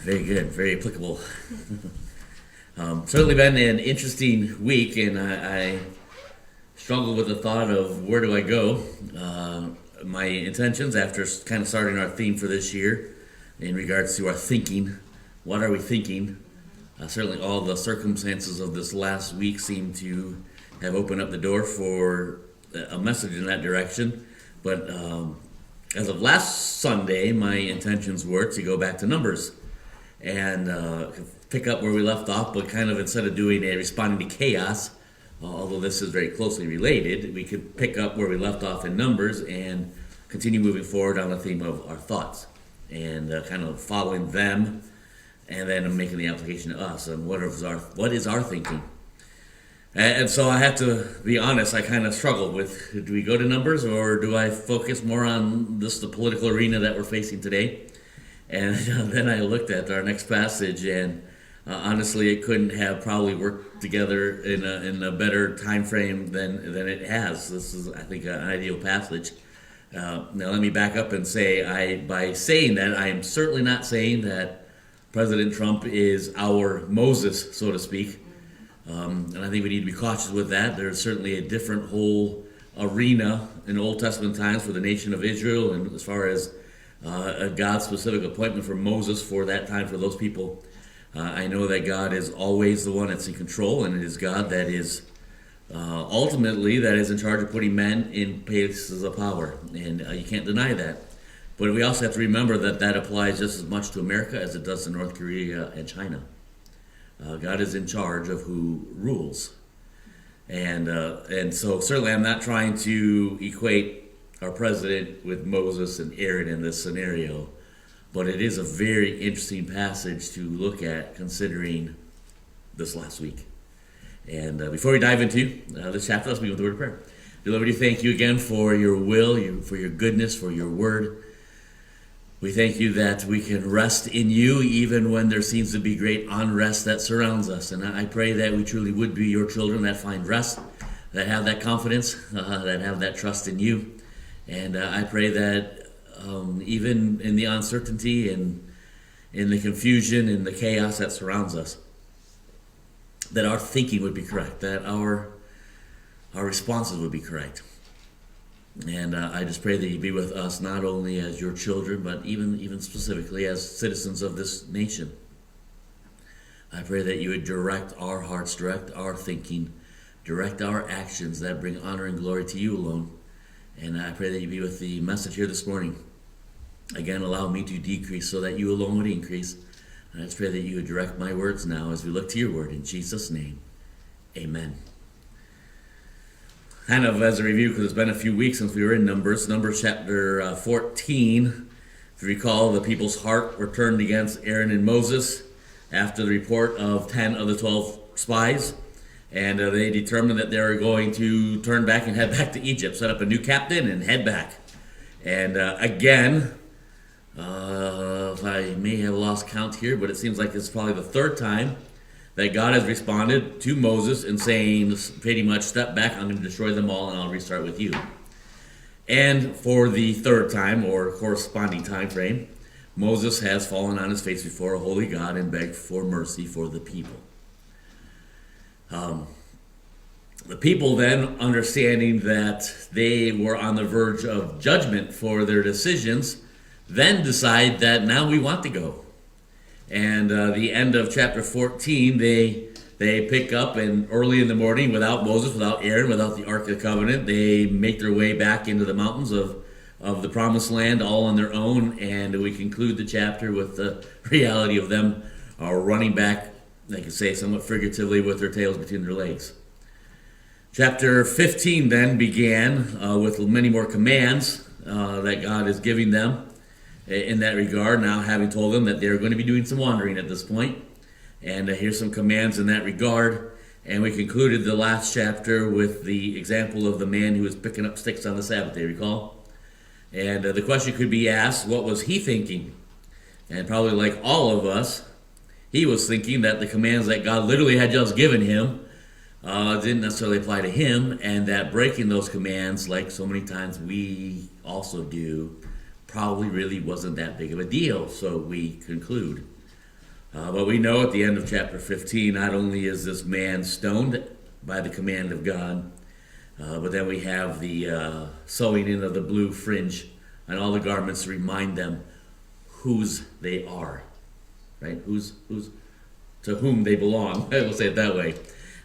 Very good, very applicable. Certainly been an interesting week, and I struggle with the thought of where do I go. My intentions after kind of starting our theme for this year in regards to our thinking. What are we thinking? Certainly all the circumstances of this last week seem to have opened up the door for a message in that direction. But as of last Sunday, my intentions were to go back to Numbers and pick up where we left off, but kind of instead of doing a responding to chaos, although this is very closely related, we could pick up where we left off in Numbers and continue moving forward on the theme of our thoughts and kind of following them and then making the application to us and what is our thinking. And so I have to be honest, I kind of struggled with, do we go to Numbers or do I focus more on the political arena that we're facing today? And then I looked at our next passage, and honestly, it couldn't have probably worked together in a better time frame than it has. This is, I think, an ideal passage. Now, let me back up and say, by saying that, I am certainly not saying that President Trump is our Moses, so to speak. And I think we need to be cautious with that. There's certainly a different whole arena in Old Testament times for the nation of Israel, and as far as a God-specific appointment for Moses for that time for those people. I know that God is always the one that's in control, and it is God that is ultimately that is in charge of putting men in places of power, and you can't deny that. But we also have to remember that that applies just as much to America as it does to North Korea and China. God is in charge of who rules, and so certainly I'm not trying to equate our president with Moses and Aaron in this scenario, but it is a very interesting passage to look at considering this last week. And before we dive into this chapter, let's begin with the word of prayer. Dear Lord, we thank you again for your will, for your goodness, for your word. We thank you that we can rest in you even when there seems to be great unrest that surrounds us. And I pray that we truly would be your children that find rest, that have that confidence, that have that trust in you. And I pray that even in the uncertainty and in the confusion and the chaos that surrounds us, that our thinking would be correct, that our responses would be correct. And I just pray that you be with us not only as your children, but even specifically as citizens of this nation. I pray that you would direct our hearts, direct our thinking, direct our actions that bring honor and glory to you alone. And I pray that you be with the message here this morning. Again, allow me to decrease so that you alone would increase. And I just pray that you would direct my words now as we look to your word. In Jesus' name, amen. Kind of as a review, because it's been a few weeks since we were in Numbers chapter 14. If you recall, the people's heart were turned against Aaron and Moses after the report of 10 of the 12 spies. And they determined that they were going to turn back and head back to Egypt, set up a new captain and head back. And again, I may have lost count here, but it seems like it's probably the third time that God has responded to Moses and saying pretty much, step back, I'm going to destroy them all and I'll restart with you. And for the third time, or corresponding time frame, Moses has fallen on his face before a holy God and begged for mercy for the people. The people then, understanding that they were on the verge of judgment for their decisions, then decide that now we want to go. And the end of chapter 14, they pick up, and early in the morning, without Moses, without Aaron, without the Ark of the Covenant, they make their way back into the mountains of the Promised Land, all on their own. And we conclude the chapter with the reality of them running back, they could say somewhat figuratively, with their tails between their legs. Chapter 15 then began with many more commands that God is giving them in that regard, now having told them that they're going to be doing some wandering at this point. And here's some commands in that regard. And we concluded the last chapter with the example of the man who was picking up sticks on the Sabbath day, recall? And the question could be asked, what was he thinking? And probably like all of us, he was thinking that the commands that God literally had just given him didn't necessarily apply to him, and that breaking those commands, like so many times we also do, probably really wasn't that big of a deal, so we conclude. But we know at the end of chapter 15, not only is this man stoned by the command of God, but then we have the sewing in of the blue fringe on all the garments to remind them whose they are, right? Who's to whom they belong. I will say it that way.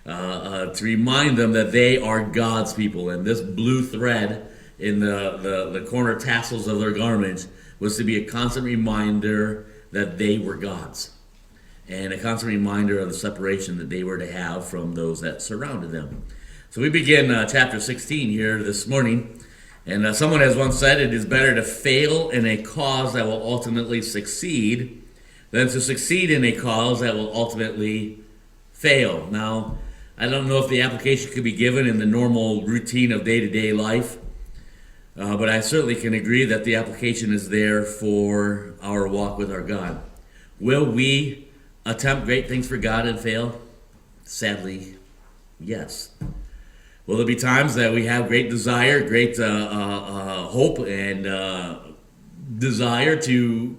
To remind them that they are God's people, and this blue thread in the corner tassels of their garments was to be a constant reminder that they were God's, and a constant reminder of the separation that they were to have from those that surrounded them. So we begin chapter 16 here this morning, and someone has once said it is better to fail in a cause that will ultimately succeed than to succeed in a cause that will ultimately fail. Now, I don't know if the application could be given in the normal routine of day-to-day life, but I certainly can agree that the application is there for our walk with our God. Will we attempt great things for God and fail? Sadly, yes. Will there be times that we have great desire, great hope, and desire to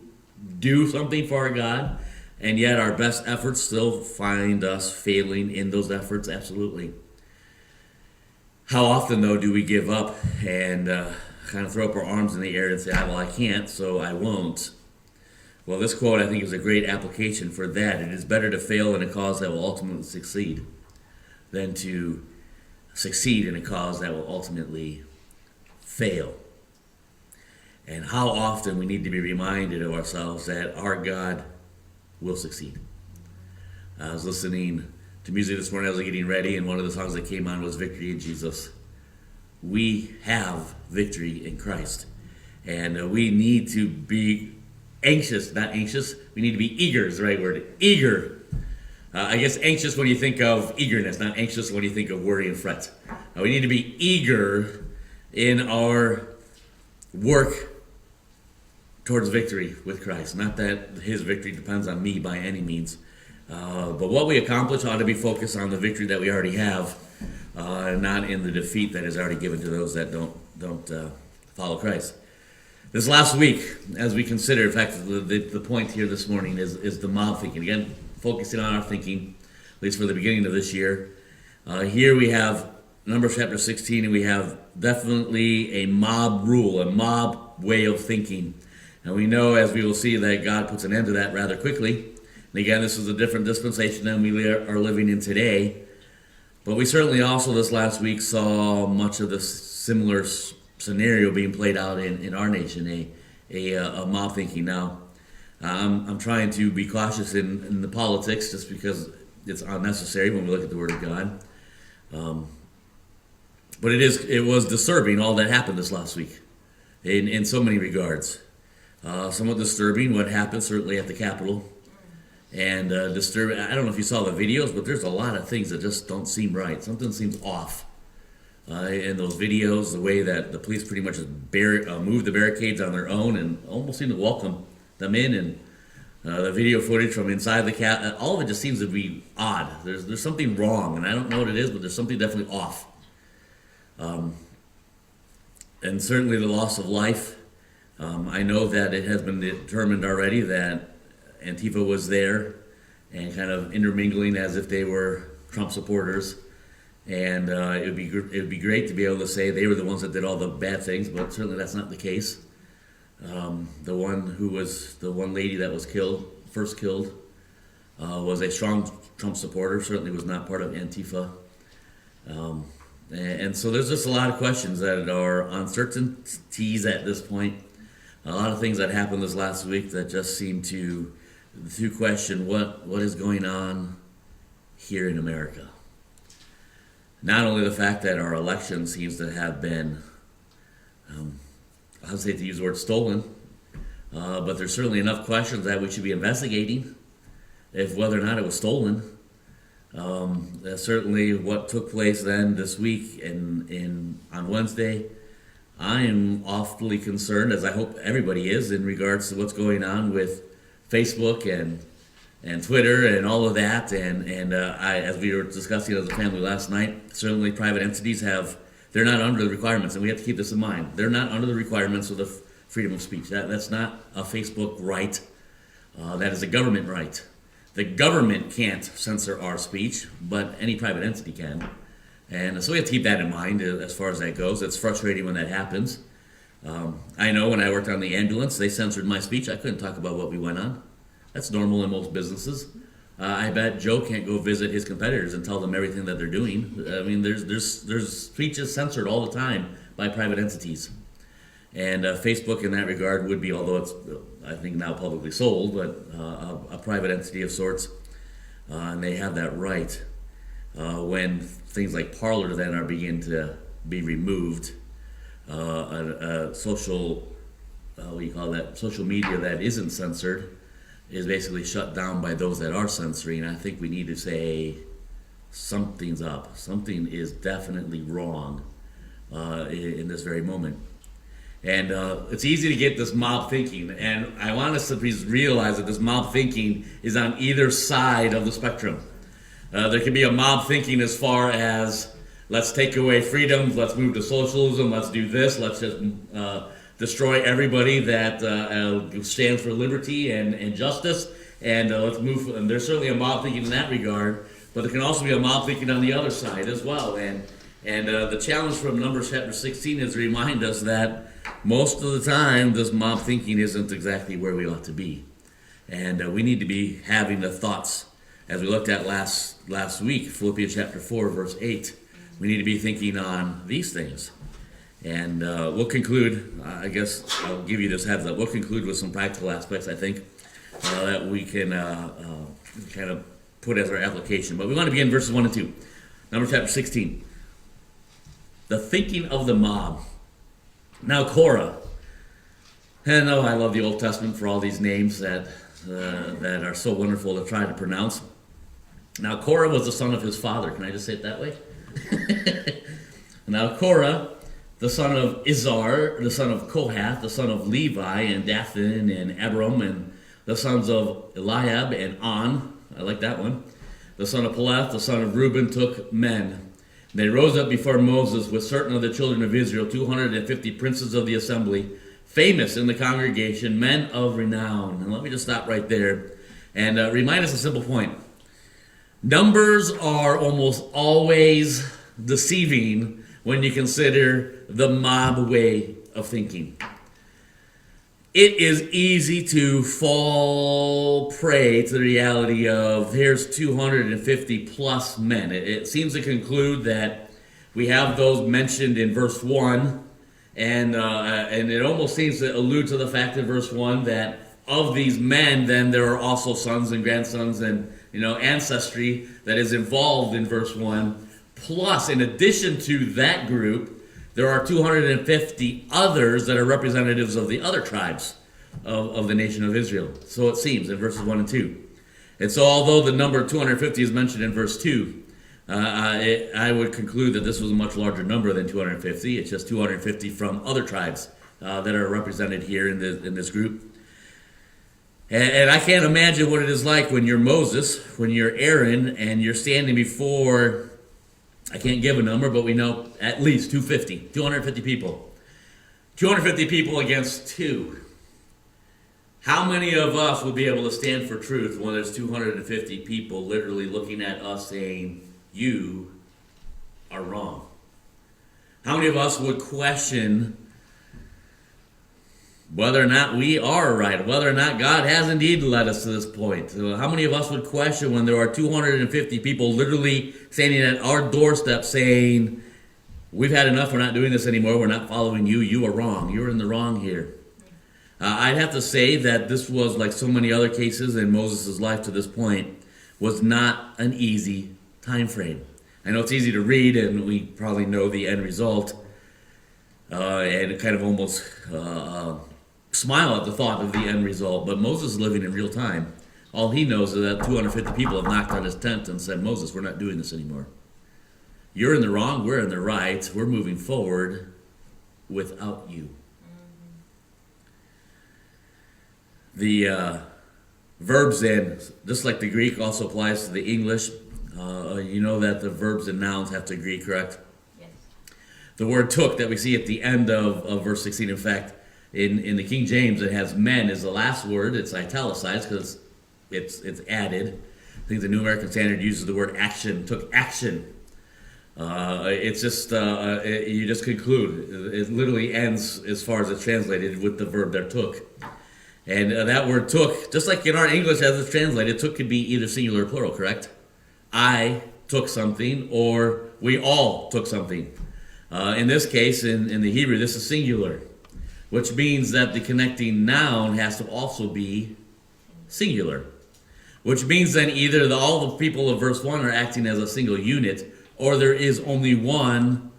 do something for our God, and yet our best efforts still find us failing in those efforts? Absolutely. How often, though, do we give up and kind of throw up our arms in the air and say, well, I can't, so I won't? Well, this quote, I think, is a great application for that. It is better to fail in a cause that will ultimately succeed than to succeed in a cause that will ultimately fail. And how often we need to be reminded of ourselves that our God will succeed. I was listening to music this morning. I was getting ready, and one of the songs that came on was Victory in Jesus. We have victory in Christ. And we need to be anxious, not anxious. We need to be eager is the right word. Eager. I guess anxious when you think of eagerness, not anxious when you think of worry and fret. We need to be eager in our work towards victory with Christ. Not that his victory depends on me by any means. But what we accomplish ought to be focused on the victory that we already have, not in the defeat that is already given to those that don't follow Christ. This last week, as we consider, in fact, the point here this morning is the mob thinking. Again, focusing on our thinking, at least for the beginning of this year. Here we have Numbers chapter 16, and we have definitely a mob rule, a mob way of thinking. And we know, as we will see, that God puts an end to that rather quickly. And again, this is a different dispensation than we are living in today. But we certainly also this last week saw much of this similar scenario being played out in our nation, a mob thinking. Now, I'm trying to be cautious in the politics just because it's unnecessary when we look at the Word of God. But it was disturbing, all that happened this last week in so many regards. Somewhat disturbing what happened certainly at the Capitol, and disturbing. I don't know if you saw the videos, but there's a lot of things that just don't seem right. Something seems off in those videos. The way that the police pretty much just moved the barricades on their own and almost seemed to welcome them in, and the video footage from inside the Capitol. All of it just seems to be odd. There's something wrong, and I don't know what it is, but there's something definitely off. And certainly the loss of life. I know that it has been determined already that Antifa was there and kind of intermingling as if they were Trump supporters. And it would be great to be able to say they were the ones that did all the bad things, but certainly that's not the case. The one lady that was first killed, was a strong Trump supporter. Certainly was not part of Antifa. And so there's just a lot of questions that are uncertainties at this point. A lot of things that happened this last week that just seem to question what is going on here in America. Not only the fact that our election seems to have been, I would say to use the word stolen, but there's certainly enough questions that we should be investigating if whether or not it was stolen. Certainly what took place then this week on Wednesday, I am awfully concerned, as I hope everybody is, in regards to what's going on with Facebook and Twitter and all of that. And as we were discussing as a family last night, certainly private entities they're not under the requirements, and we have to keep this in mind. They're not under the requirements of the freedom of speech. That's not a Facebook right. That is a government right. the government can't censor our speech, but any private entity can. And so we have to keep that in mind as far as that goes. It's frustrating when that happens. I know when I worked on the ambulance, they censored my speech. I couldn't talk about what we went on. That's normal in most businesses. I bet Joe can't go visit his competitors and tell them everything that they're doing. I mean, there's speeches censored all the time by private entities. And Facebook in that regard would be, although it's, I think, now publicly sold, but a private entity of sorts. And they have that right. When things like Parler then are begin to be removed, social, what do you call that, social media that isn't censored is basically shut down by those that are censoring. I think we need to say something's up. Something is definitely wrong in this very moment. And it's easy to get this mob thinking, and I want us to please realize that this mob thinking is on either side of the spectrum. There can be a mob thinking as far as, let's take away freedoms, let's move to socialism, let's do this, let's just destroy everybody that stands for liberty and justice, and let's move. And there's certainly a mob thinking in that regard, but there can also be a mob thinking on the other side as well. And the challenge from Numbers chapter 16 is to remind us that most of the time this mob thinking isn't exactly where we ought to be. And we need to be having the thoughts, as we looked at last week, Philippians chapter 4, verse 8. We need to be thinking on these things. And we'll conclude, I guess I'll give you this heads up, we'll conclude with some practical aspects, I think, that we can kind of put as our application. But we want to begin verses 1 and 2. Numbers chapter 16. The thinking of the mob. Now Korah. And I love the Old Testament for all these names that are so wonderful to try to pronounce. Now Korah was the son of his father. Can I just say it that way? Now Korah, the son of Izhar, the son of Kohath, the son of Levi, and Dathan, and Abiram, and the sons of Eliab and On, I like that one, the son of Peleth, the son of Reuben, took men. They rose up before Moses with certain of the children of Israel, 250 princes of the assembly, famous in the congregation, men of renown. And let me just stop right there and remind us a simple point. Numbers are almost always deceiving when you consider the mob way of thinking. It is easy to fall prey to the reality of here's 250 plus men. It seems to conclude that we have those mentioned in verse 1, and it almost seems to allude to the fact in verse 1 that of these men, then there are also sons and grandsons and ancestry that is involved in verse 1. Plus, in addition to that group, there are 250 others that are representatives of the other tribes of the nation of Israel. So it seems in verses 1 and 2. And so although the number 250 is mentioned in verse 2, I would conclude that this was a much larger number than 250. It's just 250 from other tribes that are represented here in this group. And I can't imagine what it is like when you're Moses, when you're Aaron, and you're standing before, I can't give a number, but we know at least 250 people. 250 people against 2. How many of us would be able to stand for truth when there's 250 people literally looking at us saying, you are wrong? How many of us would question whether or not we are right, whether or not God has indeed led us to this point? How many of us would question when there are 250 people literally standing at our doorstep saying, we've had enough, we're not doing this anymore, we're not following you, you are wrong, you're in the wrong here. I'd have to say that this was, like so many other cases in Moses' life to this point, was not an easy time frame. I know it's easy to read, and we probably know the end result, and kind of almost smile at the thought of the end result, but Moses is living in real time. All he knows is that 250 people have knocked on his tent and said, Moses, we're not doing this anymore. You're in the wrong, we're in the right, we're moving forward without you. The verbs in, just like the Greek, also applies to the English. You know that the verbs and nouns have to agree, correct? Yes. The word took that we see at the end of verse 16, in fact, in the King James, it has men as the last word. It's italicized because it's added. I think the New American Standard uses the word action, took action. It's just, you just conclude. It literally ends, as far as it's translated, with the verb there, took. And that word took, just like in our English as it's translated, took could be either singular or plural, correct? I took something, or we all took something. In this case, in the Hebrew, this is singular, which means that the connecting noun has to also be singular, which means then either all the people of verse 1 are acting as a single unit, or there is only one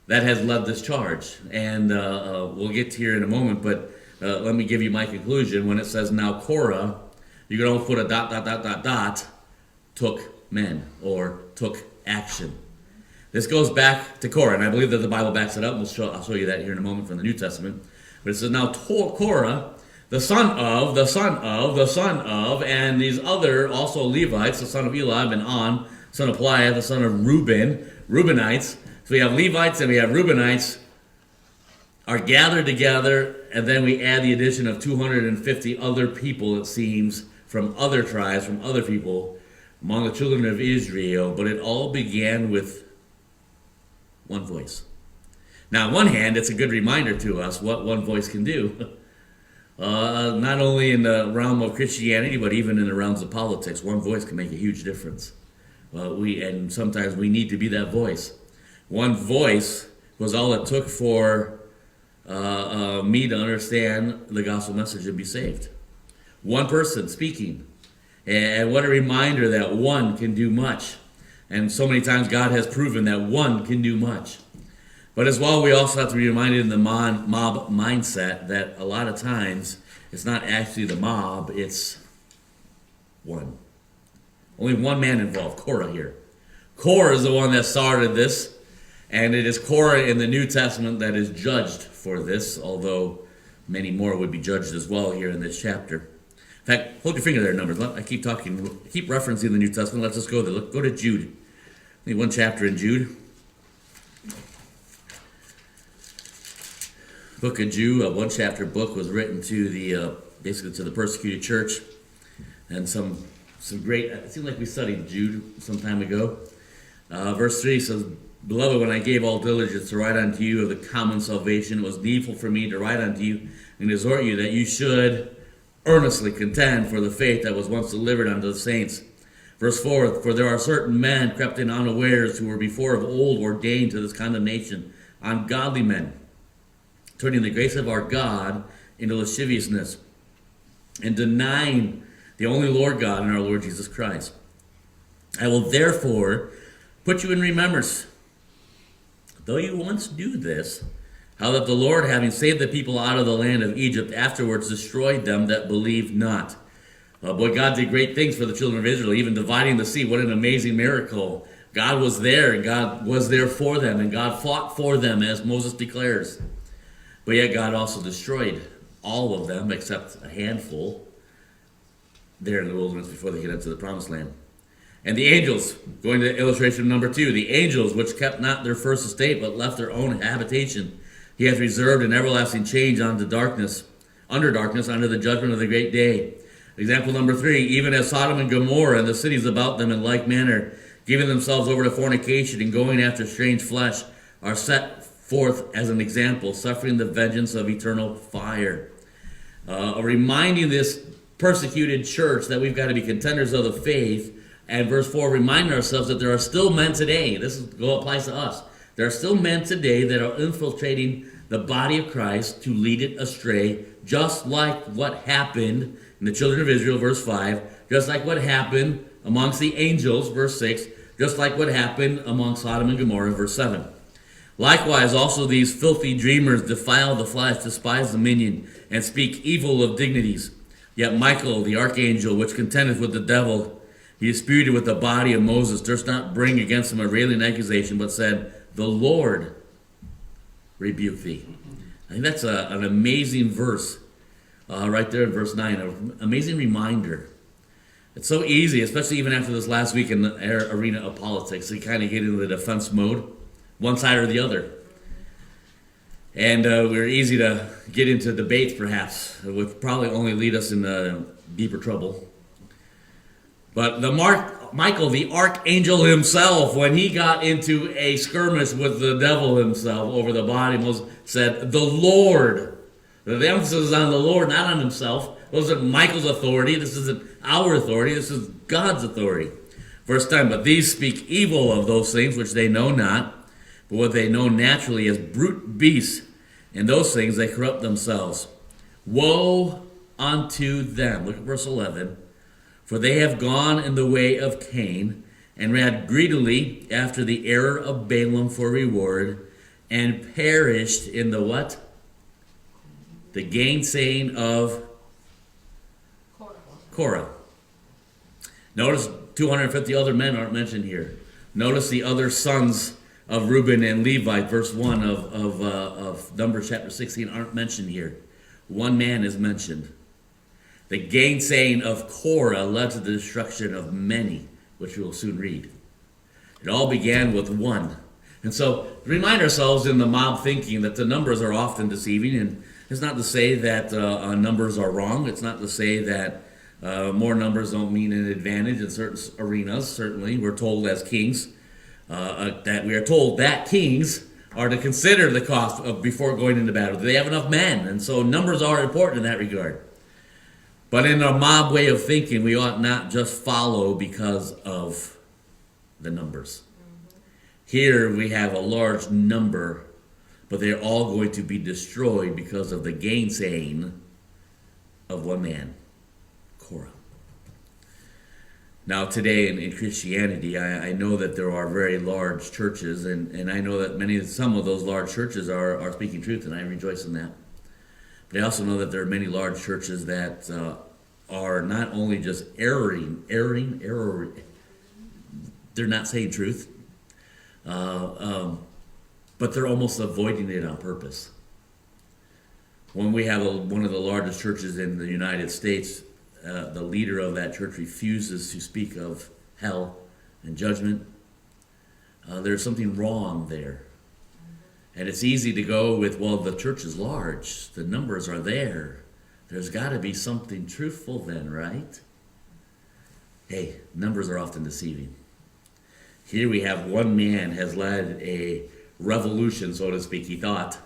that has led this charge. And we'll get to here in a moment, but let me give you my conclusion. When it says, now Korah, you can almost put a ... took men, or took action. This goes back to Korah, and I believe that the Bible backs it up. I'll show you that here in a moment from the New Testament. But it says, now Korah, the son of, and these other also Levites, the son of Eliab, and On, son of Pliah, the son of Reuben, Reubenites. So we have Levites and we have Reubenites are gathered together, and then we add the addition of 250 other people, it seems, from other tribes, from other people, among the children of Israel. But it all began with one voice. Now, on one hand, it's a good reminder to us what one voice can do. Not only in the realm of Christianity, but even in the realms of politics, one voice can make a huge difference. And sometimes we need to be that voice. One voice was all it took for me to understand the gospel message and be saved. One person speaking. And what a reminder that one can do much. And so many times God has proven that one can do much. But as well, we also have to be reminded in the mob mindset that a lot of times it's not actually the mob, it's one. Only one man involved, Korah here. Korah is the one that started this, and it is Korah in the New Testament that is judged for this, although many more would be judged as well here in this chapter. In fact, hold your finger there, Numbers. I keep talking, keep referencing the New Testament. Let's just go there. Go to Jude. Only one chapter in Jude. Book of Jude, a one-chapter book, was written to the basically to the persecuted church, and some great. It seemed like we studied Jude some time ago. Verse 3 says, "Beloved, when I gave all diligence to write unto you of the common salvation, it was needful for me to write unto you and exhort you that you should earnestly contend for the faith that was once delivered unto the saints." Verse 4, "For there are certain men crept in unawares who were before of old ordained to this condemnation, ungodly men, turning the grace of our God into lasciviousness, and denying the only Lord God and our Lord Jesus Christ. I will therefore put you in remembrance, though you once knew this, how that the Lord, having saved the people out of the land of Egypt, afterwards destroyed them that believed not." Boy, God did great things for the children of Israel, even dividing the sea. What an amazing miracle. God was there, and God was there for them, and God fought for them, as Moses declares. But yet God also destroyed all of them, except a handful, there in the wilderness before they get into the promised land. And the angels, going to illustration number 2, the angels which kept not their first estate, but left their own habitation, he hath reserved an everlasting change under darkness, under the judgment of the great day. Example number 3, even as Sodom and Gomorrah and the cities about them in like manner, giving themselves over to fornication and going after strange flesh, are set forth as an example, suffering the vengeance of eternal fire. Reminding this persecuted church that we've got to be contenders of the faith. And verse 4, reminding ourselves that there are still men today, applies to us, there are still men today that are infiltrating the body of Christ to lead it astray, just like what happened in the children of Israel, verse 5, just like what happened amongst the angels, verse 6, just like what happened among Sodom and Gomorrah, verse 7. Likewise, also these filthy dreamers defile the flesh, despise dominion, and speak evil of dignities. Yet Michael, the archangel, which contendeth with the devil, he disputed with the body of Moses, durst not bring against him a railing accusation, but said, "The Lord rebuke thee." I think that's an amazing verse right there in verse 9, an amazing reminder. It's so easy, especially even after this last week in the arena of politics, to kind of get into the defense mode, one side or the other. And we're easy to get into debates, perhaps, which probably only lead us in deeper trouble. But Michael, the archangel himself, when he got into a skirmish with the devil himself over the body, Moses said, the Lord. The emphasis is on the Lord, not on himself. It wasn't Michael's authority. This isn't our authority. This is God's authority. Verse 10, but these speak evil of those things which they know not, but what they know naturally as brute beasts. In those things they corrupt themselves. Woe unto them. Look at verse 11. For they have gone in the way of Cain, and ran greedily after the error of Balaam for reward, and perished in the what? The gainsaying of Korah. Notice 250 other men aren't mentioned here. Notice the other sons of Reuben and Levi, verse 1 of Numbers chapter 16, aren't mentioned here. One man is mentioned. The gainsaying of Korah led to the destruction of many, which we will soon read. It all began with one. And so remind ourselves in the mob thinking that the numbers are often deceiving, and it's not to say that numbers are wrong. It's not to say that more numbers don't mean an advantage in certain arenas. Certainly, we're told as kings that we are told that kings are to consider the cost of before going into battle. Do they have enough men? And so numbers are important in that regard. But in our mob way of thinking, we ought not just follow because of the numbers. Here we have a large number, but they're all going to be destroyed because of the gainsaying of one man, Korah. Now today in Christianity, I know that there are very large churches, and I know that some of those large churches are speaking truth, and I rejoice in that. But I also know that there are many large churches that are not only just erring, they're not saying truth, but they're almost avoiding it on purpose. When we have one of the largest churches in the United States, the leader of that church refuses to speak of hell and judgment, there's something wrong there. And it's easy to go with, well, the church is large, the numbers are there. There's got to be something truthful then, right? Hey, numbers are often deceiving. Here we have one man has led a revolution, so to speak, he thought.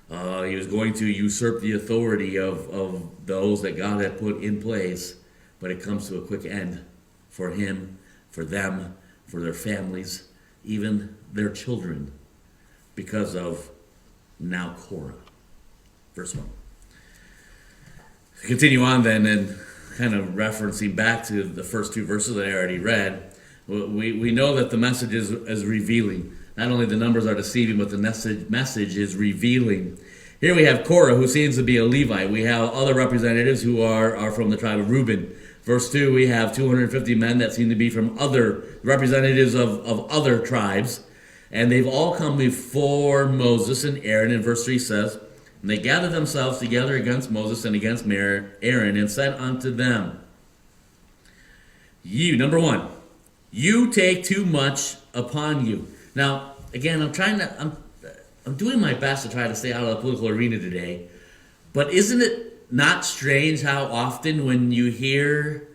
He was going to usurp the authority of those that God had put in place, but it comes to a quick end for him, for them, for their families, even their children, because of now Korah. Verse 1. Continue on then, and kind of referencing back to the first two verses that I already read, we know that the message is revealing. Not only the numbers are deceiving, but the message is revealing. Here we have Korah, who seems to be a Levite. We have other representatives who are from the tribe of Reuben. Verse 2, we have 250 men that seem to be from other representatives of other tribes. And they've all come before Moses and Aaron. And verse 3 says, and they gathered themselves together against Moses and against Aaron, and said unto them, you, number one, you take too much upon you. Now, again, I'm doing my best to try to stay out of the political arena today, but isn't it not strange how often when you hear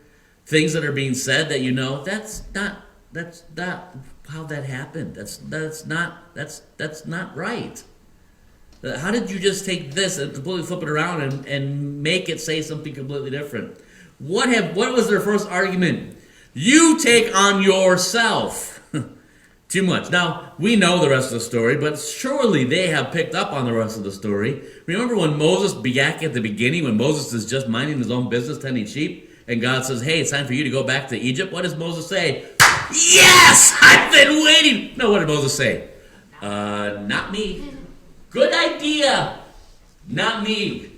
things that are being said that you know that's not how that happened. That's not right. How did you just take this and completely flip it around and make it say something completely different? What was their first argument? You take on yourself too much. Now, we know the rest of the story, but surely they have picked up on the rest of the story. Remember when Moses began at the beginning, when Moses is just minding his own business, tending sheep, and God says, hey, it's time for you to go back to Egypt? What does Moses say? Yes! I've been waiting! No, what did Moses say? Not me. Good idea. Not me.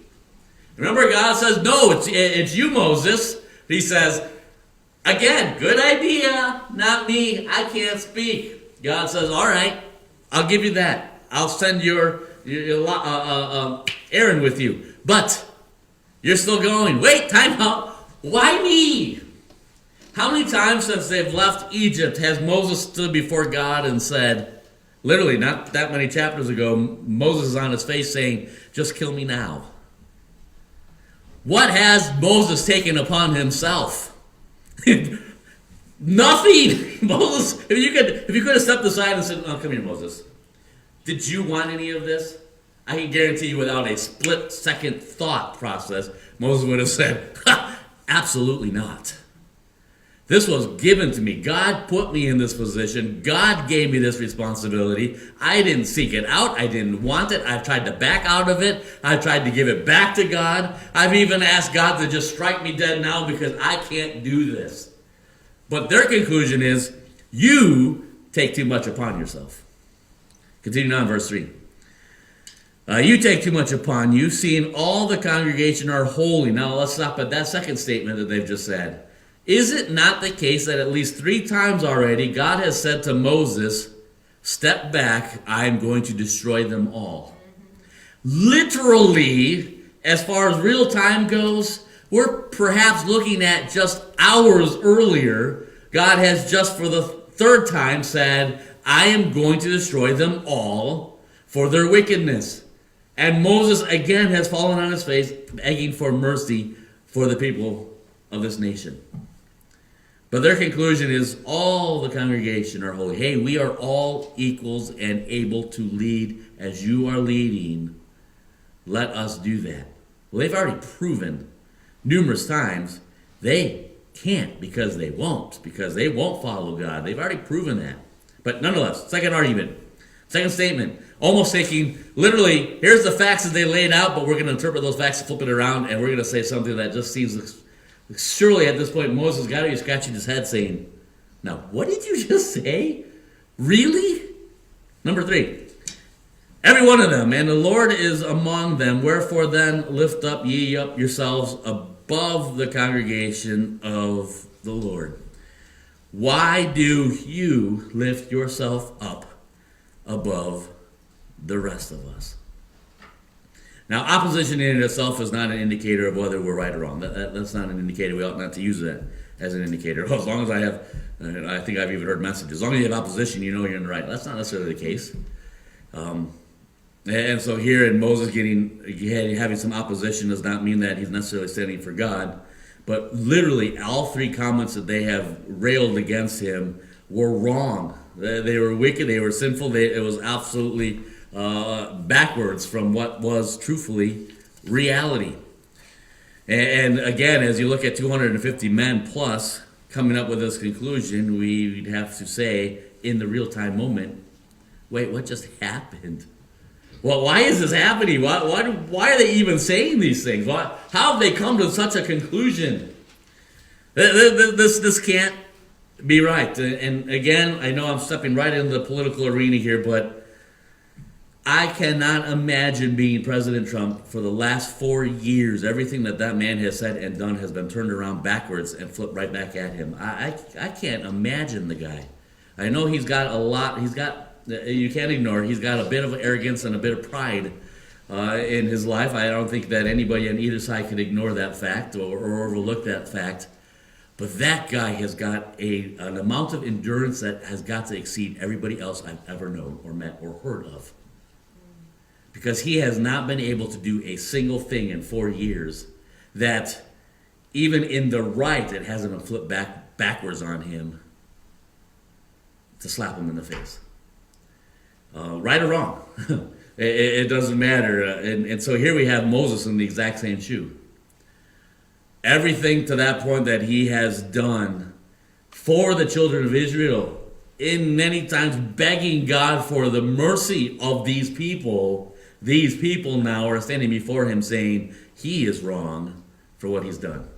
Remember, God says, no, it's you, Moses. He says, again, good idea. Not me. I can't speak. God says, all right, I'll give you that. I'll send your Aaron with you. But you're still going. Wait, time out. Why me? How many times since they've left Egypt has Moses stood before God and said, literally, not that many chapters ago, Moses is on his face saying, just kill me now. What has Moses taken upon himself? Nothing. Moses, if you could have stepped aside and said, "Oh, come here, Moses. Did you want any of this?" I can guarantee you, without a split-second thought process, Moses would have said, "Absolutely not. This was given to me. God put me in this position. God gave me this responsibility. I didn't seek it out. I didn't want it. I've tried to back out of it. I've tried to give it back to God. I've even asked God to just strike me dead now because I can't do this." But their conclusion is, you take too much upon yourself. Continue on, verse 3. You take too much upon you, seeing all the congregation are holy. Now let's stop at that second statement that they've just said. Is it not the case that at least 3 times already God has said to Moses, "Step back, I'm going to destroy them all"? Literally, as far as real time goes, we're perhaps looking at just hours earlier. God has just for the 3rd time said, "I am going to destroy them all for their wickedness." And Moses again has fallen on his face, begging for mercy for the people of this nation. But their conclusion is all the congregation are holy. Hey, we are all equals and able to lead as you are leading. Let us do that. Well, they've already proven numerous times they can't because they won't follow God. They've already proven that. But nonetheless, second argument, second statement, almost taking, literally, here's the facts that they laid out, but we're going to interpret those facts, flip it around, and we're going to say something that just seems, surely at this point, Moses got to be scratching his head saying, "Now, what did you just say? Really?" Number 3, every one of them, and the Lord is among them, wherefore then lift up ye up yourselves above the congregation of the Lord. Why do you lift yourself up above the rest of us? Now, opposition in itself is not an indicator of whether we're right or wrong. That's not an indicator. We ought not to use that as an indicator. As long as I think I've even heard messages, as long as you have opposition, you know you're in the right. That's not necessarily the case. And so here in Moses having some opposition does not mean that he's necessarily standing for God. But literally, all 3 comments that they have railed against him were wrong. They were wicked. They were sinful. It was absolutely backwards from what was truthfully reality. And again, as you look at 250 men plus coming up with this conclusion, we'd have to say in the real-time moment, wait, what just happened? Well, why is this happening? Why are they even saying these things? How have they come to such a conclusion? This can't be right. And again, I know I'm stepping right into the political arena here, but I cannot imagine being President Trump for the last 4 years. Everything that man has said and done has been turned around backwards and flipped right back at him. I can't imagine the guy. I know he's got a lot. You can't ignore, he's got a bit of arrogance and a bit of pride in his life. I don't think that anybody on either side could ignore that fact or overlook that fact. But that guy has got an amount of endurance that has got to exceed everybody else I've ever known or met or heard of. Because he has not been able to do a single thing in 4 years that even in the right, it hasn't been flipped backwards on him to slap him in the face. Right or wrong, it doesn't matter. And so here we have Moses in the exact same shoe. Everything to that point that he has done for the children of Israel, in many times begging God for the mercy of these people now are standing before him saying he is wrong for what he's done.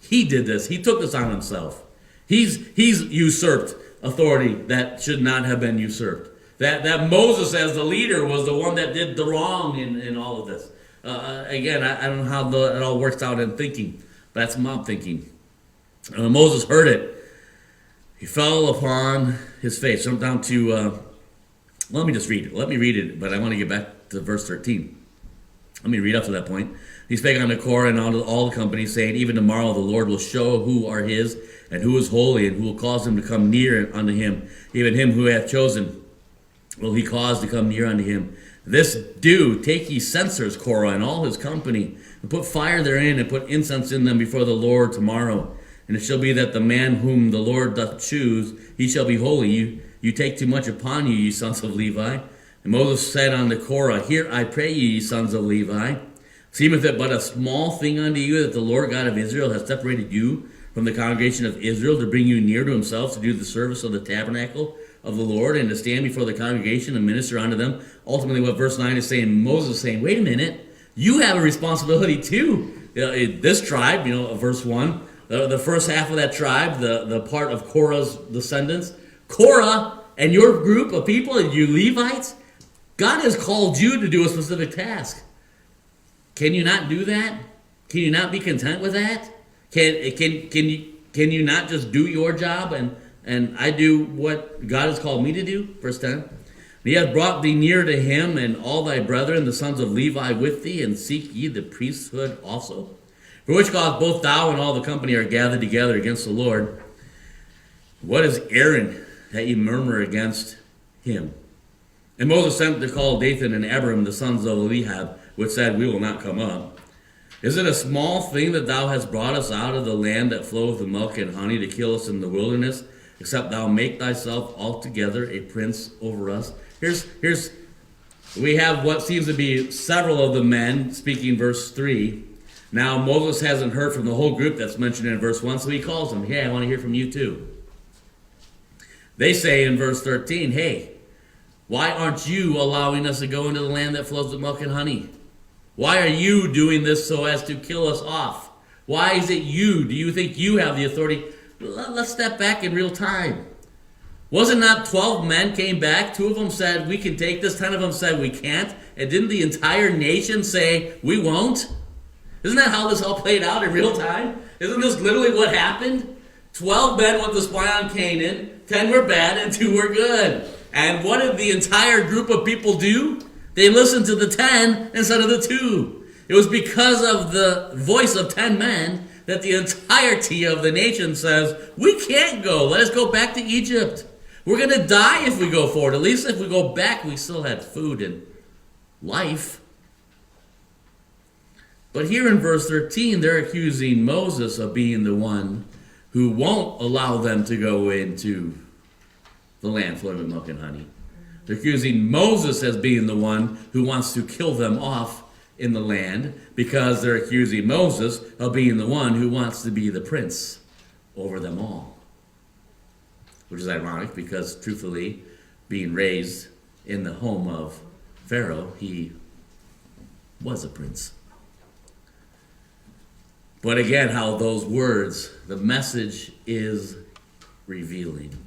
He did this. He took this on himself. He's usurped authority that should not have been usurped. That Moses as the leader was the one that did the wrong in all of this. Again, I don't know how it all works out in thinking. But that's my thinking. When Moses heard it, he fell upon his face. Jump down to, let me just read it. Let me read it, but I want to get back to verse 13. Let me read up to that point. He spake unto Korah and unto all the company, saying, Even tomorrow the Lord will show who are his, and who is holy, and who will cause him to come near unto him. Even him who hath chosen will he cause to come near unto him. This do, take ye censers, Korah, and all his company, and put fire therein, and put incense in them before the Lord tomorrow. And it shall be that the man whom the Lord doth choose, he shall be holy. You take too much upon you, ye sons of Levi. And Moses said unto Korah, Hear, I pray you, ye sons of Levi. Seemeth it but a small thing unto you that the Lord God of Israel hath separated you from the congregation of Israel to bring you near to himself, to do the service of the tabernacle of the Lord, and to stand before the congregation and minister unto them. Ultimately, what verse 9 is saying, Moses is saying, wait a minute, you have a responsibility too. This tribe, verse 1, the first half of that tribe, the part of Korah's descendants, Korah and your group of people, and you Levites, God has called you to do a specific task. Can you not do that? Can you not be content with that? Can you not just do your job and I do what God has called me to do? Verse 10. He hath brought thee near to him, and all thy brethren, the sons of Levi, with thee, and seek ye the priesthood also. For which cause both thou and all the company are gathered together against the Lord. What is Aaron that ye murmur against him? And Moses sent to call Dathan and Abiram, the sons of Eliab, which said, We will not come up. Is it a small thing that thou hast brought us out of the land that floweth with milk and honey to kill us in the wilderness, except thou make thyself altogether a prince over us? We have what seems to be several of the men speaking verse 3. Now Moses hasn't heard from the whole group that's mentioned in verse 1, so he calls them. Hey, I want to hear from you too. They say in verse 13, hey, why aren't you allowing us to go into the land that flows with milk and honey? Why are you doing this so as to kill us off? Why is it you? Do you think you have the authority? Let's step back in real time. Was it not 12 men came back? 2 of them said, we can take this. 10 of them said, we can't. And didn't the entire nation say, we won't? Isn't that how this all played out in real time? Isn't this literally what happened? 12 men went to spy on Canaan. 10 were bad and 2 were good. And what did the entire group of people do? They listened to the 10 instead of the 2. It was because of the voice of 10 men that the entirety of the nation says, we can't go. Let us go back to Egypt. We're going to die if we go forward. At least if we go back, we still had food and life. But here in verse 13, they're accusing Moses of being the one who won't allow them to go into the land flowing with milk and honey. They're accusing Moses as being the one who wants to kill them off in the land, because they're accusing Moses of being the one who wants to be the prince over them all. Which is ironic, because truthfully, being raised in the home of Pharaoh, he was a prince. But again, how those words, the message is revealing.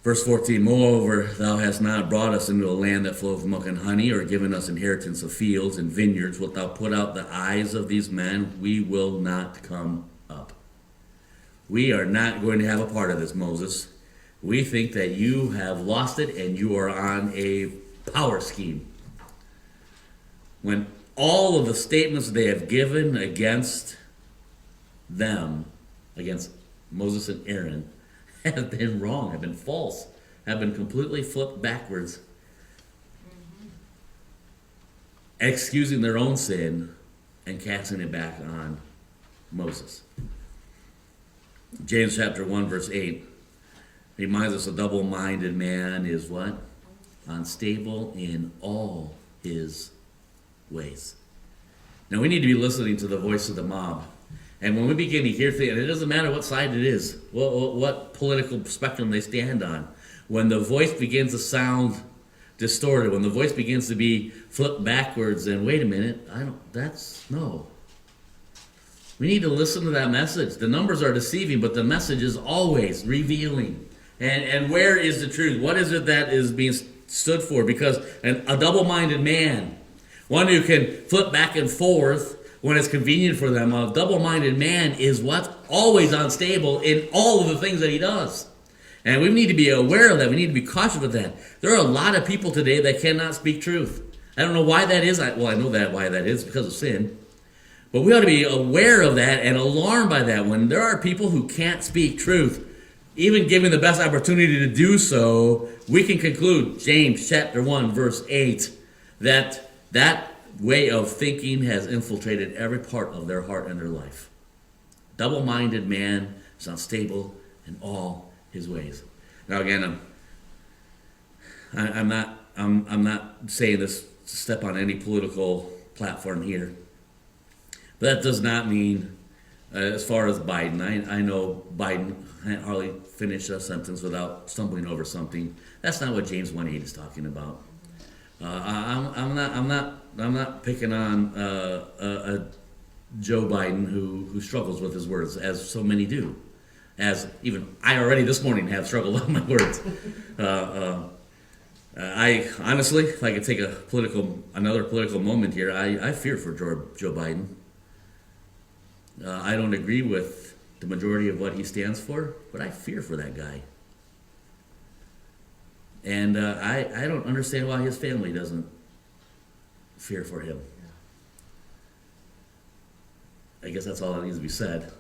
Verse 14, Moreover, thou hast not brought us into a land that floweth with milk and honey, or given us inheritance of fields and vineyards. Wilt thou put out the eyes of these men? We will not come up. We are not going to have a part of this, Moses. We think that you have lost it and you are on a power scheme. When all of the statements they have given against them, against Moses and Aaron, have been wrong, have been false, have been completely flipped backwards, excusing their own sin and casting it back on Moses. James chapter 1 verse 8 reminds us a double-minded man is what? Unstable in all his ways. Now we need to be listening to the voice of the mob. And when we begin to hear things, and it doesn't matter what side it is, what political spectrum they stand on, when the voice begins to sound distorted, when the voice begins to be flipped backwards, and wait a minute, no. We need to listen to that message. The numbers are deceiving, but the message is always revealing. And where is the truth? What is it that is being stood for? Because a double-minded man, one who can flip back and forth when it's convenient for them, a double-minded man is what? Always unstable in all of the things that he does. And we need to be aware of that. We need to be cautious of that. There are a lot of people today that cannot speak truth. I don't know why that is. I know why that is, because of sin. But we ought to be aware of that and alarmed by that. When there are people who can't speak truth, even given the best opportunity to do so, we can conclude, James chapter 1, verse 8, that way of thinking has infiltrated every part of their heart and their life. Double-minded man is unstable in all his ways. Now again, I'm not saying this to step on any political platform here, but that does not mean, as far as Biden, I know Biden can't hardly finish a sentence without stumbling over something. That's not what James 1:8 is talking about. I'm not picking on Joe Biden who struggles with his words, as so many do, as even I already this morning have struggled with my words. I honestly, if I could take another political moment here, I fear for Joe Biden. I don't agree with the majority of what he stands for, but I fear for that guy. And I don't understand why his family doesn't fear for him. I guess that's all that needs to be said.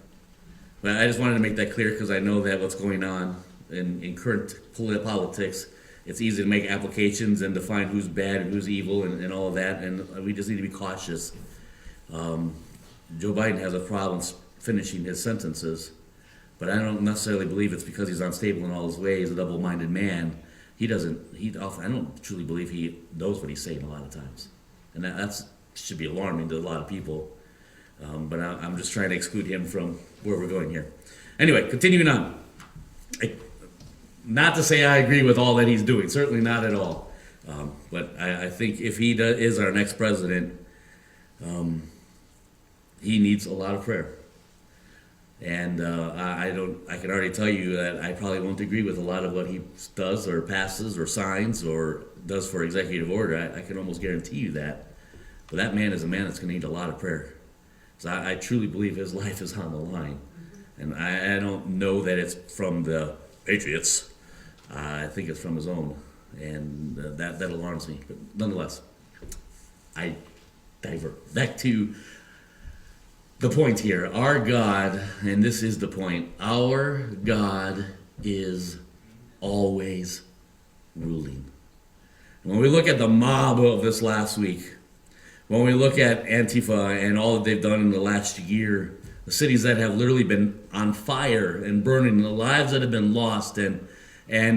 But I just wanted to make that clear because I know that what's going on in current politics, it's easy to make applications and define who's bad and who's evil and all of that, and we just need to be cautious. Joe Biden has a problem finishing his sentences, but I don't necessarily believe it's because he's unstable in all his ways, a double-minded man. I don't truly believe he knows what he's saying a lot of times. And that should be alarming to a lot of people. But I'm just trying to exclude him from where we're going here. Anyway, continuing on. Not to say I agree with all that he's doing, certainly not at all. But I think if he is our next president, he needs a lot of prayer. And I can already tell you that I probably won't agree with a lot of what he does or passes or signs or does for executive order. I can almost guarantee you that. But that man is a man that's going to need a lot of prayer. So I truly believe his life is on the line. And I don't know that it's from the Patriots. I think it's from his own. And that alarms me. But nonetheless, I divert back to the point here. Our God, and this is the point, our God is always ruling. When we look at the mob of this last week, when we look at Antifa and all that they've done in the last year, the cities that have literally been on fire and burning, the lives that have been lost, and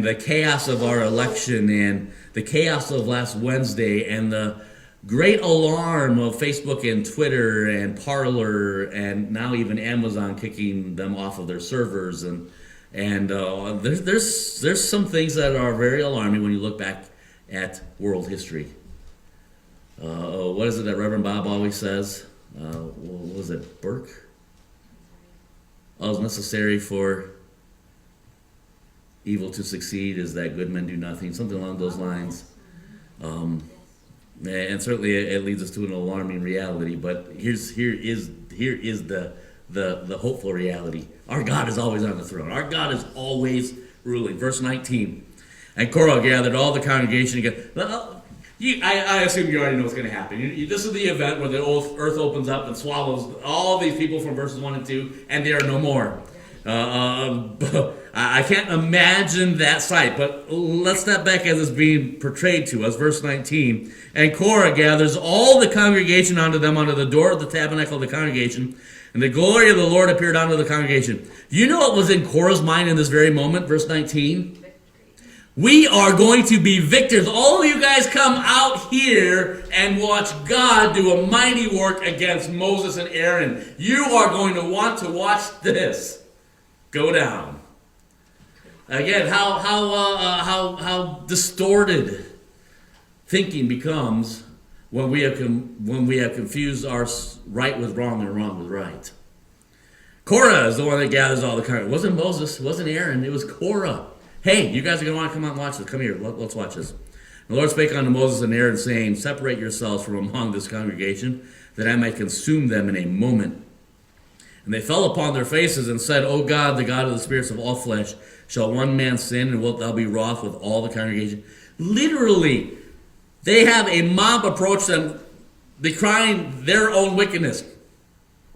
the chaos of our election, and the chaos of last Wednesday, and the great alarm of Facebook and Twitter and Parler, and now even Amazon kicking them off of their servers, and there's some things that are very alarming when you look back at world history. What is it that Reverend Bob always says? What was it, Burke? All is necessary for evil to succeed is that good men do nothing, something along those lines. And certainly it leads us to an alarming reality. But here is the hopeful reality. Our God is always on the throne. Our God is always ruling. Verse 19. And Korah gathered all the congregation again. I assume you already know what's going to happen. This is the event where the earth opens up and swallows all these people from verses 1 and 2, and they are no more. I can't imagine that sight, but let's step back as it's being portrayed to us. Verse 19, and Korah gathers all the congregation unto them under the door of the tabernacle of the congregation, and the glory of the Lord appeared unto the congregation. Do you know what was in Korah's mind in this very moment? Verse 19. We are going to be victors. All of you guys come out here and watch God do a mighty work against Moses and Aaron. You are going to want to watch this go down. Again, how distorted thinking becomes when we have confused our right with wrong and wrong with right. Korah is the one that gathers all the congregation. It wasn't Moses. It wasn't Aaron. It was Korah. Hey, you guys are going to want to come out and watch this. Come here. Let's watch this. The Lord spake unto Moses and Aaron, saying, separate yourselves from among this congregation, that I might consume them in a moment. And they fell upon their faces and said, O God, the God of the spirits of all flesh, shall one man sin, and wilt thou be wroth with all the congregation? Literally, they have a mob approach them, decrying their own wickedness.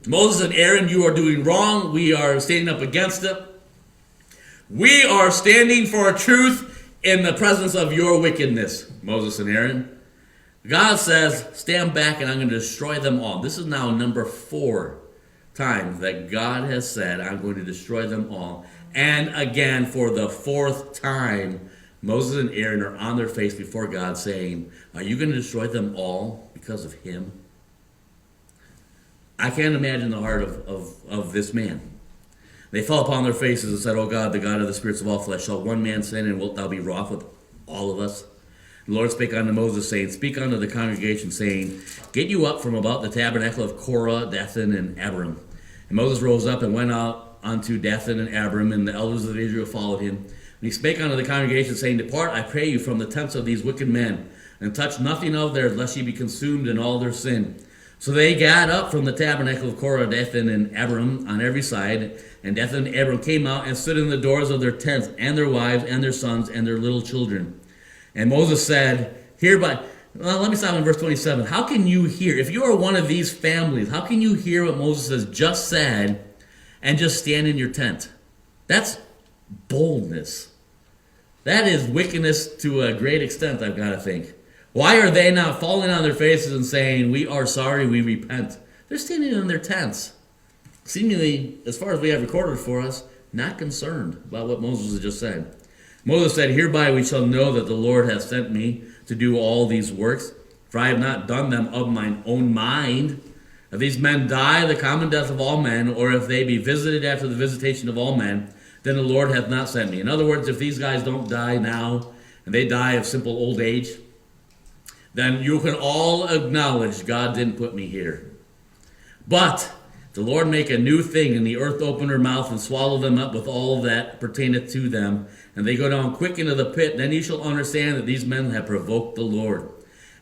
Moses and Aaron, you are doing wrong. We are standing up against it. We are standing for truth in the presence of your wickedness, Moses and Aaron. God says, stand back and I'm going to destroy them all. This is now number 4 time that God has said, I'm going to destroy them all. And again, for the fourth time, Moses and Aaron are on their face before God saying, are you going to destroy them all because of him? I can't imagine the heart of this man. They fell upon their faces and said, O God, the God of the spirits of all flesh, shall one man sin, and wilt thou be wroth with all of us? The Lord spake unto Moses, saying, speak unto the congregation, saying, get you up from about the tabernacle of Korah, Dathan, and Abiram. And Moses rose up and went out unto Dathan and Abiram, and the elders of Israel followed him. And he spake unto the congregation, saying, depart, I pray you, from the tents of these wicked men, and touch nothing of theirs, lest ye be consumed in all their sin. So they got up from the tabernacle of Korah, Dathan, and Abiram on every side. And Dathan and Abiram came out and stood in the doors of their tents, and their wives, and their sons, and their little children. And Moses said, hereby, well, let me stop in verse 27. How can you hear, if you are one of these families, how can you hear what Moses has just said and just stand in your tent? That's boldness. That is wickedness to a great extent, I've got to think. Why are they not falling on their faces and saying, we are sorry, we repent? They're standing in their tents, seemingly, as far as we have recorded for us, not concerned about what Moses has just said. Moses said, hereby we shall know that the Lord hath sent me to do all these works, for I have not done them of mine own mind. If these men die the common death of all men, or if they be visited after the visitation of all men, then the Lord hath not sent me. In other words, if these guys don't die now, and they die of simple old age, then you can all acknowledge God didn't put me here. But the Lord make a new thing, and the earth open her mouth and swallow them up with all that pertaineth to them, and they go down quick into the pit. Then ye shall understand that these men have provoked the Lord.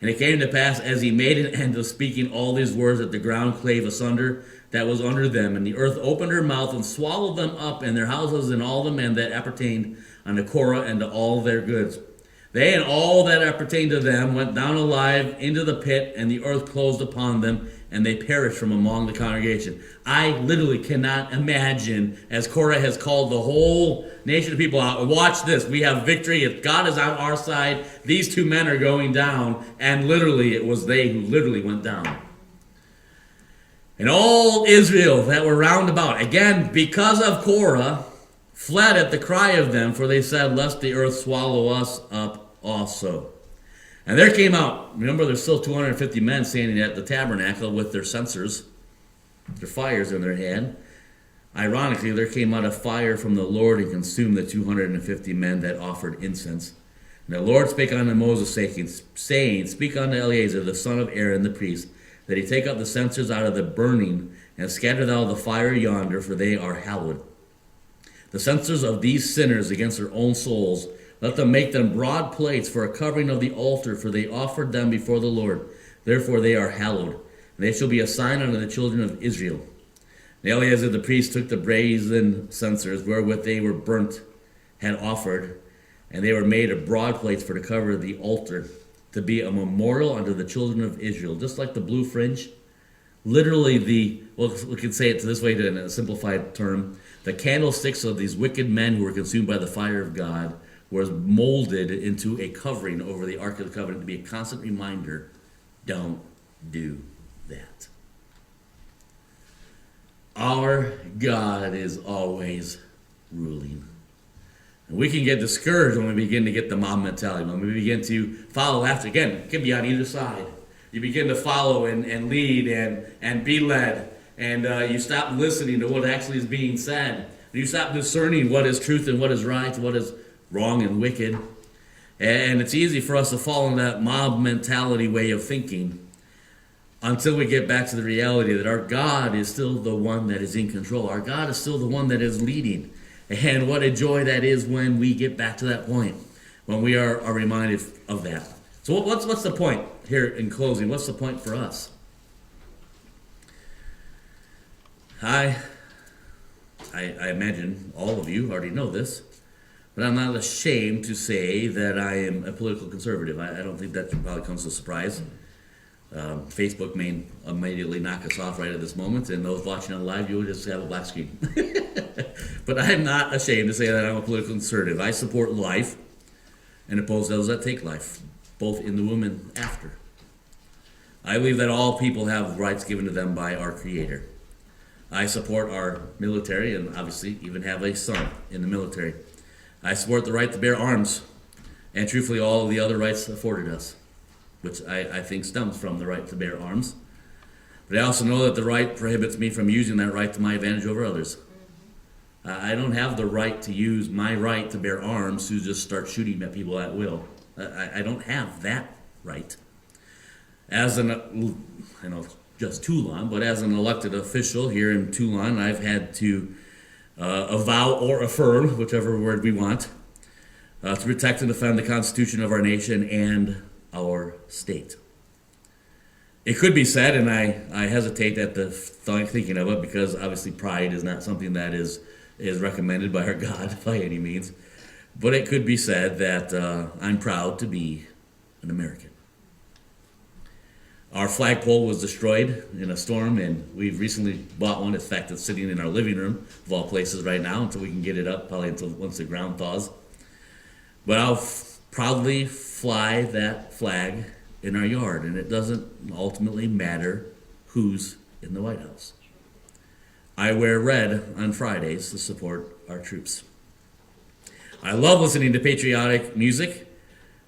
And it came to pass, as he made an end of speaking all these words, that the ground clave asunder that was under them, and the earth opened her mouth and swallowed them up, and their houses, and all the men that appertained unto Korah, and to all their goods. They and all that appertained to them went down alive into the pit, and the earth closed upon them, and they perished from among the congregation. I literally cannot imagine, as Korah has called the whole nation of people out, watch this, we have victory, if God is on our side, these two men are going down, and literally it was they who literally went down. And all Israel that were round about, again, because of Korah, fled at the cry of them, for they said, lest the earth swallow us up also. And there came out, remember there's still 250 men standing at the tabernacle with their censers, their fires in their hand. Ironically, there came out a fire from the Lord and consumed the 250 men that offered incense. And the Lord spake unto Moses, saying, speak unto Eleazar the son of Aaron the priest, that he take up the censers out of the burning, and scatter thou the fire yonder, for they are hallowed. The censers of these sinners against their own souls, let them make them broad plates for a covering of the altar, for they offered them before the Lord. Therefore they are hallowed. And they shall be a sign unto the children of Israel. And Eleazar the priest took the brazen censers wherewith they were burnt, had offered, and they were made of broad plates for to cover the altar, to be a memorial unto the children of Israel. Just like the blue fringe, literally we could say it this way in a simplified term, the candlesticks of these wicked men who were consumed by the fire of God was molded into a covering over the Ark of the Covenant to be a constant reminder, don't do that. Our God is always ruling. And we can get discouraged when we begin to get the mob mentality, when we begin to follow after. Again, it can be on either side. You begin to follow and lead and be led, and you stop listening to what actually is being said. You stop discerning what is truth and what is right, what is wrong and wicked. And it's easy for us to fall in that mob mentality way of thinking until we get back to the reality that our God is still the one that is in control. Our God is still the one that is leading. And what a joy that is when we get back to that point, when we are reminded of that. So what's the point here in closing? What's the point for us? I imagine all of you already know this, but I'm not ashamed to say that I am a political conservative. I don't think that probably comes as a surprise. Facebook may immediately knock us off right at this moment, and those watching on live, you will just have a black screen. But I'm not ashamed to say that I'm a political conservative. I support life and oppose those that take life, both in the womb and after. I believe that all people have rights given to them by our Creator. I support our military and obviously even have a son in the military. I support the right to bear arms and truthfully all of the other rights afforded us, which I think stems from the right to bear arms. But I also know that the right prohibits me from using that right to my advantage over others. I don't have the right to use my right to bear arms to just start shooting at people at will. I don't have that right. As an, I know it's just Toulon, but as an elected official here in Toulon, I've had to avow or affirm, whichever word we want, to protect and defend the Constitution of our nation and our state. It could be said, and I hesitate at the thinking of it because obviously pride is not something that is recommended by our God by any means, but it could be said that I'm proud to be an American. Our flagpole was destroyed in a storm, and we've recently bought one. In fact, it's sitting in our living room, of all places, right now, until we can get it up, probably until once the ground thaws. But I'll proudly fly that flag in our yard, and it doesn't ultimately matter who's in the White House. I wear red on Fridays to support our troops. I love listening to patriotic music,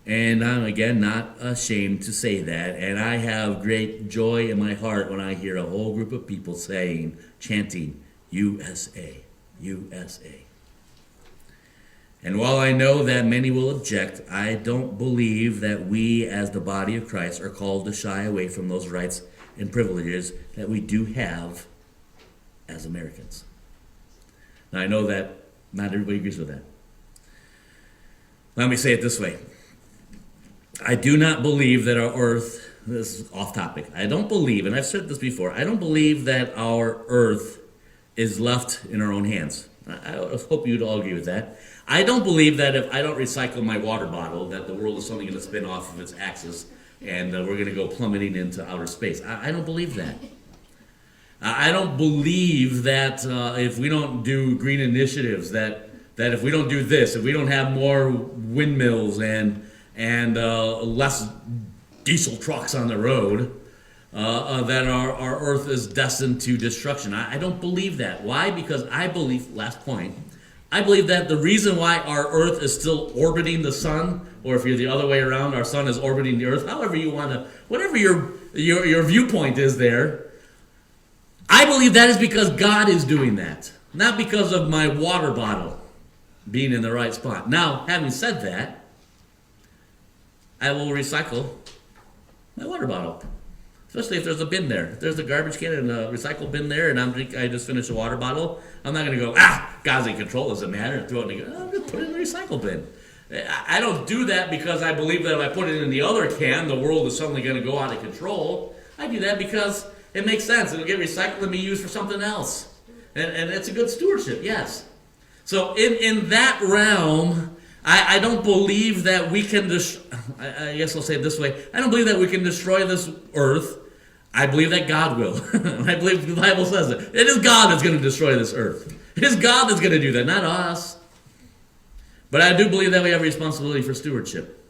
and I'm, again, not ashamed to say that. And I have great joy in my heart when I hear a whole group of people chanting, USA, USA. And while I know that many will object, I don't believe that we as the body of Christ are called to shy away from those rights and privileges that we do have as Americans. Now, I know that not everybody agrees with that. Let me say it this way. I do not believe that our earth, this is off topic, I don't believe, and I've said this before, I don't believe that our earth is left in our own hands. I hope you'd all agree with that. I don't believe that if I don't recycle my water bottle, that the world is suddenly going to spin off of its axis and we're going to go plummeting into outer space. I don't believe that. I don't believe that if we don't do green initiatives, that if we don't do this, if we don't have more windmills and less diesel trucks on the road, that our earth is destined to destruction. I don't believe that. Why? Because I believe, last point, I believe that the reason why our earth is still orbiting the sun, or if you're the other way around, our sun is orbiting the earth, however you want to, whatever your viewpoint is there, I believe that is because God is doing that, not because of my water bottle being in the right spot. Now, having said that, I will recycle my water bottle, especially if there's a bin there. If there's a garbage can and a recycle bin there, and I just finished a water bottle, I'm not going to go, God's in control, doesn't matter, and throw it in I'm going to put it in the recycle bin. I don't do that because I believe that if I put it in the other can, the world is suddenly going to go out of control. I do that because it makes sense. It'll get recycled and be used for something else. And it's a good stewardship, yes. So in that realm, I don't believe that we can I guess I'll say it this way. I don't believe that we can destroy this earth. I believe that God will. I believe the Bible says it. It is God that's going to destroy this earth. It is God that's going to do that, not us. But I do believe that we have a responsibility for stewardship.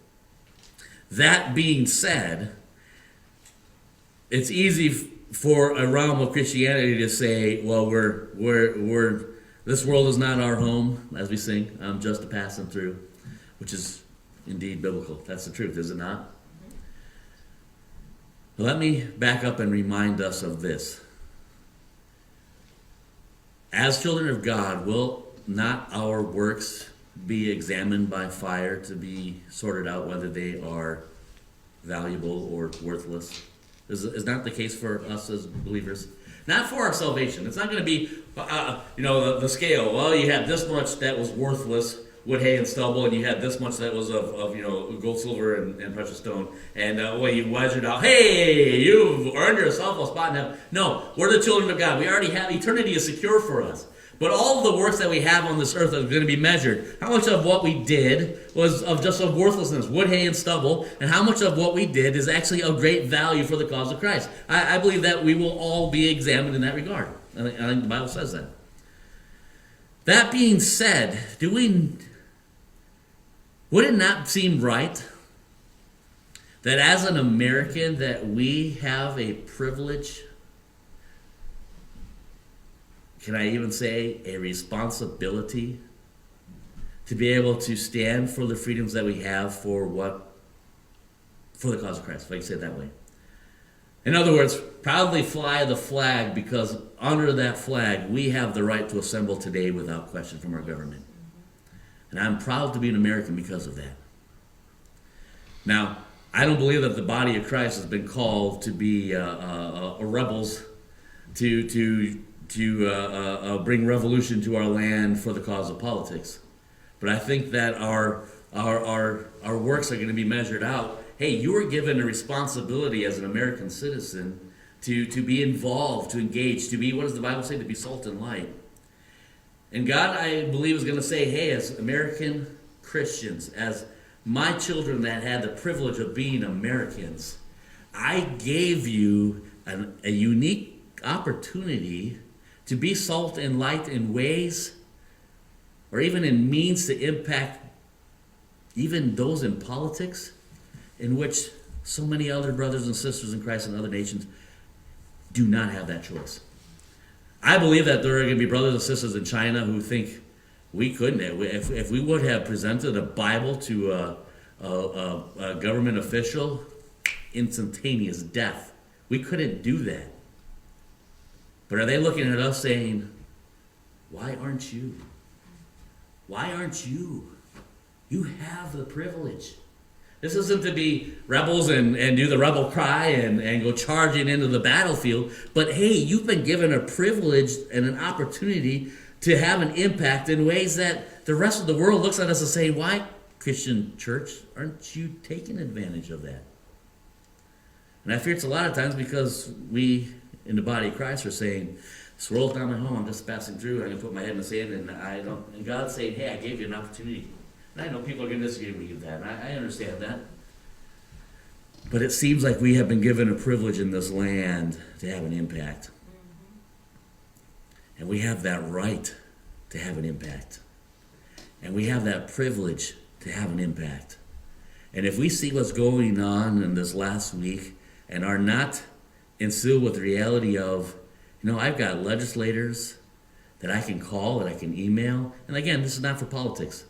That being said, it's easy for a realm of Christianity to say, well, we're this world is not our home, as we sing. I'm just a passing through, which is indeed biblical. That's the truth, is it not? Let me back up and remind us of this. As children of God, will not our works be examined by fire to be sorted out whether they are valuable or worthless? Is not the case for us as believers? Not for our salvation. It's not going to be, the scale. Well, you had this much that was worthless, wood, hay, and stubble, and you had this much that was of gold, silver, and precious stone. And you measured out, hey, you've earned yourself a spot in heaven. No, we're the children of God. We already have eternity is secure for us. But all of the works that we have on this earth are going to be measured. How much of what we did was of worthlessness, wood, hay, and stubble, and how much of what we did is actually of great value for the cause of Christ. I believe that we will all be examined in that regard. I think the Bible says that. That being said, would it not seem right that as an American that we have a privilege can I even say a responsibility to be able to stand for the freedoms that we have for the cause of Christ, if I can say it that way. In other words, proudly fly the flag, because under that flag we have the right to assemble today without question from our government. And I'm proud to be an American because of that. Now, I don't believe that the body of Christ has been called to be rebels, to bring revolution to our land for the cause of politics. But I think that our works are going to be measured out. Hey, you were given a responsibility as an American citizen to be involved, to engage, to be, what does the Bible say, to be salt and light. And God, I believe, is going to say, hey, as American Christians, as my children that had the privilege of being Americans, I gave you a unique opportunity to be salt and light in ways, or even in means, to impact even those in politics, in which so many other brothers and sisters in Christ in other nations do not have that choice. I believe that there are going to be brothers and sisters in China who think we couldn't. If we would have presented a Bible to a government official, instantaneous death. We couldn't do that. But are they looking at us saying, why aren't you? Why aren't you? You have the privilege. This isn't to be rebels and do the rebel cry and go charging into the battlefield. But hey, you've been given a privilege and an opportunity to have an impact in ways that the rest of the world looks at us and say, why, Christian church, aren't you taking advantage of that? And I fear it's a lot of times because we in the body of Christ are saying, this world's not my home, I'm just passing through, I'm going to put my head in the sand, and God's saying, hey, I gave you an opportunity. And I know people are going to disagree with that, and I understand that. But it seems like we have been given a privilege in this land to have an impact. And we have that right to have an impact. And we have that privilege to have an impact. And if we see what's going on in this last week and are not instilled with the reality of, I've got legislators that I can call, that I can email. And again, this is not for politics.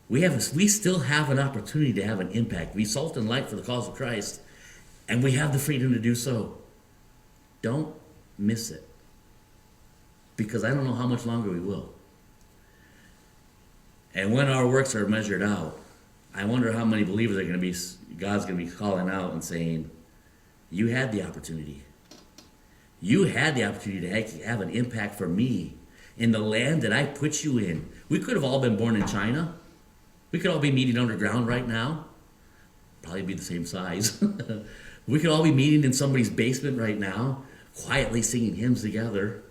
We still have an opportunity to have an impact. Be salt and light for the cause of Christ, and we have the freedom to do so. Don't miss it, because I don't know how much longer we will. And when our works are measured out, I wonder how many believers are going to be, God's going to be calling out and saying, you had the opportunity. You had the opportunity to have an impact for me in the land that I put you in. We could have all been born in China. We could all be meeting underground right now. Probably be the same size. We could all be meeting in somebody's basement right now, quietly singing hymns together.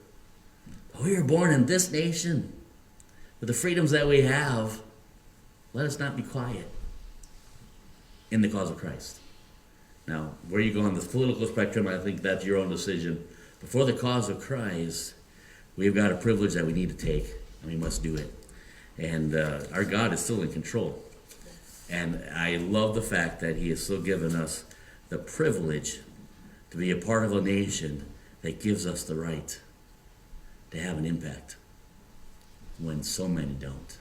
But we were born in this nation. With the freedoms that we have, let us not be quiet in the cause of Christ. Now, where you go on the political spectrum, I think that's your own decision. But for the cause of Christ, we've got a privilege that we need to take, and we must do it. And our God is still in control. And I love the fact that he has still given us the privilege to be a part of a nation that gives us the right to have an impact when so many don't.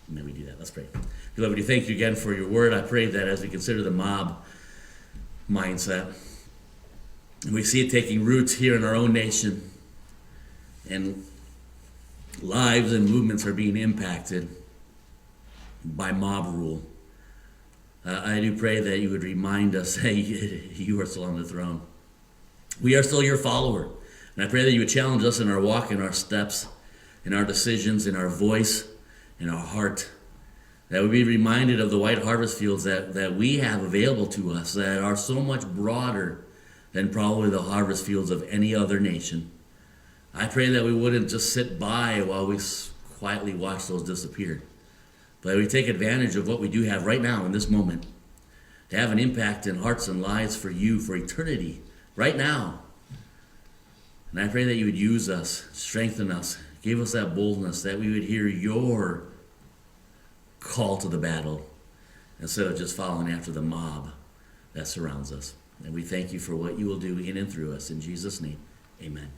May we do that. Let's pray. Beloved, we thank you again for your word. I pray that as we consider the mob mindset, and we see it taking roots here in our own nation, and lives and movements are being impacted by mob rule. I do pray that you would remind us that you are still on the throne. We are still your follower. And I pray that you would challenge us in our walk, in our steps, in our decisions, in our voice, in our heart. That we be reminded of the white harvest fields that we have available to us that are so much broader than probably the harvest fields of any other nation. I pray that we wouldn't just sit by while we quietly watch those disappear, but we take advantage of what we do have right now in this moment to have an impact in hearts and lives for you, for eternity, right now. And I pray that you would use us, strengthen us, give us that boldness, that we would hear your call to the battle instead of just following after the mob that surrounds us. And we thank you for what you will do in and through us. In Jesus' name, amen.